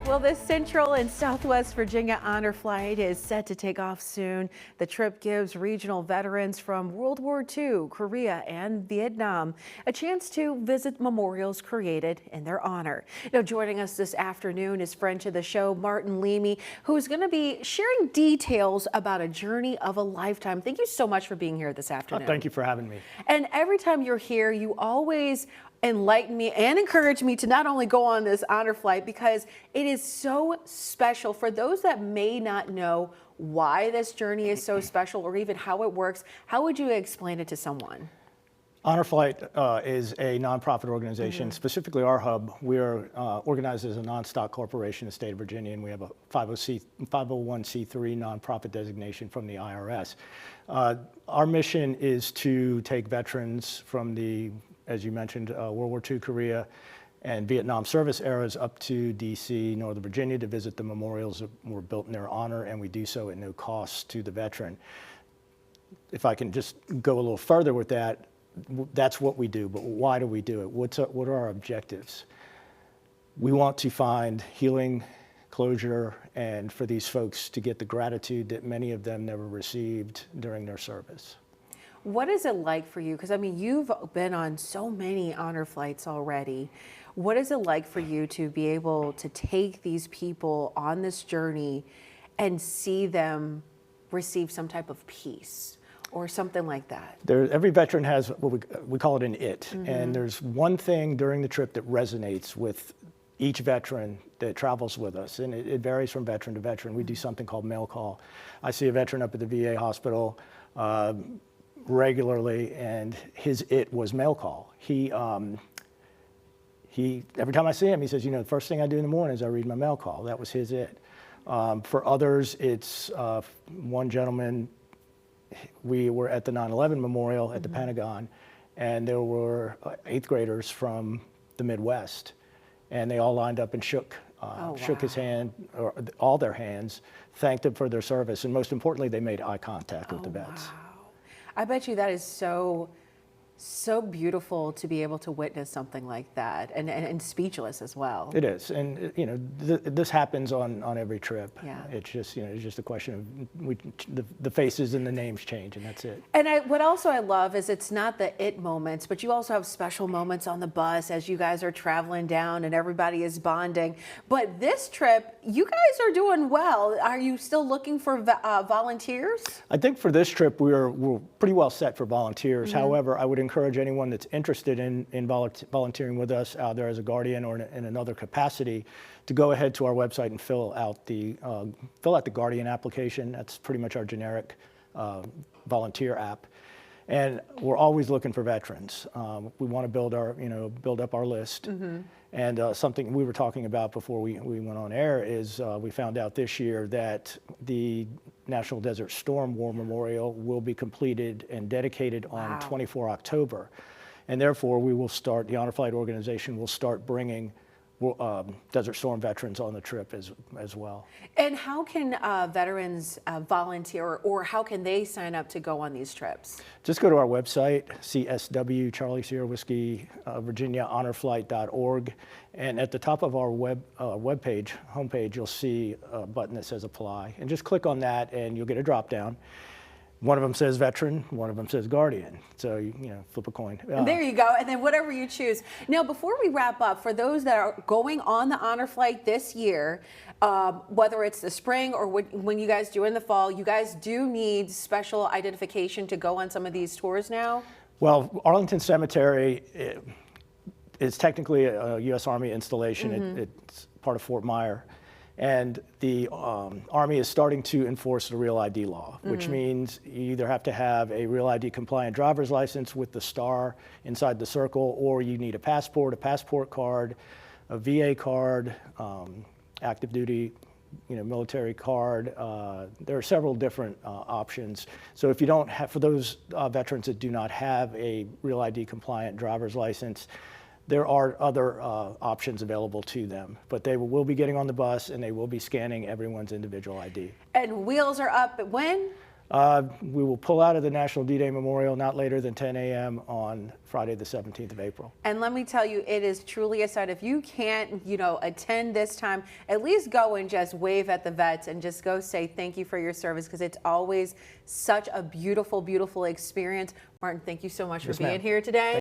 Well, this Central and Southwest Virginia honor flight is set to take off soon. The trip gives regional veterans from World War II, Korea, and Vietnam a chance to visit memorials created in their honor. Now, joining us this afternoon is friend to the show, Martin Leamy, who's going to be sharing details about a journey of a lifetime. Thank you so much for being here this afternoon. Thank you for having me. And every time you're here, you always enlighten me and encourage me to not only go on this honor flight because it is so special. For those that may not know why this journey is so special or even how it works, how would you explain it to someone? Honor Flight is a nonprofit organization. Specifically our hub. We are organized as a non-stock corporation in the state of Virginia, and we have a 501c3 nonprofit designation from the IRS. Our mission is to take veterans from the, as you mentioned, World War II, Korea, and Vietnam service eras up to DC, Northern Virginia, to visit the memorials that were built in their honor, and we do so at no cost to the veteran. If I can just go a little further with that, that's what we do, but why do we do it? What are our objectives? We want to find healing, closure, and for these folks to get the gratitude that many of them never received during their service. What is it like for you? Because I mean, you've been on so many honor flights already. What is it like for you to be able to take these people on this journey and see them receive some type of peace or something like that? Every veteran has what we call it an it. And there's one thing during the trip that resonates with each veteran that travels with us, and it varies from veteran to veteran. We do something called mail call. I see a veteran up at the VA hospital regularly, and his it was mail call. He every time I see him, he says, you know, the first thing I do in the morning is I read my mail call. That was his it. For others, it's one gentleman. We were at the 9/11 memorial at the Pentagon, and there were 8th graders from the Midwest, and they all lined up and shook his hand, or all their hands, thanked them for their service, and most importantly, they made eye contact with the vets. Wow. I bet you that is so beautiful to be able to witness something like that, and speechless as well. It is, and you know, this happens on every trip. Yeah. It's just, you know, it's just a question of the faces and the names change, and that's it. And what also I love is it's not the it moments, but you also have special moments on the bus as you guys are traveling down and everybody is bonding. But this trip, you guys are doing well. Are you still looking for volunteers? I think for this trip we're pretty well set for volunteers. However, I would encourage anyone that's interested in volunteering with us out there as a guardian or in another capacity to go ahead to our website and fill out the Guardian application. That's pretty much our generic volunteer app. And we're always looking for veterans. We want to build up our list. And something we were talking about before we went on air is we found out this year that the National Desert Storm War Memorial will be completed and dedicated on 24 October. And therefore, the Honor Flight organization will start bringing Desert Storm veterans on the trip as well. And how can veterans volunteer, or how can they sign up to go on these trips? Just go to our website, CSW, Charlie Sierra Whiskey, Virginia, honorflight.org. And at the top of our homepage, you'll see a button that says apply. And just click on that and you'll get a drop down. One of them says veteran, one of them says guardian. So, you know, flip a coin. There you go, and then whatever you choose. Now, before we wrap up, for those that are going on the honor flight this year, whether it's the spring or when you guys do in the fall, you guys do need special identification to go on some of these tours now? Well, Arlington Cemetery is technically a U.S. Army installation. It's part of Fort Myer. And the Army is starting to enforce the Real ID law, which means you either have to have a Real ID compliant driver's license with the star inside the circle, or you need a passport card, a VA card, active duty, military card. There are several different options. So if you don't have, for those veterans that do not have a Real ID compliant driver's license, there are other options available to them, but they will be getting on the bus and they will be scanning everyone's individual ID. And wheels are up when? We will pull out of the National D-Day Memorial not later than 10 a.m. on Friday, the 17th of April. And let me tell you, it is truly a sight. If you can't, attend this time, at least go and just wave at the vets and just go say thank you for your service, because it's always such a beautiful, beautiful experience. Martin, thank you so much for being here today.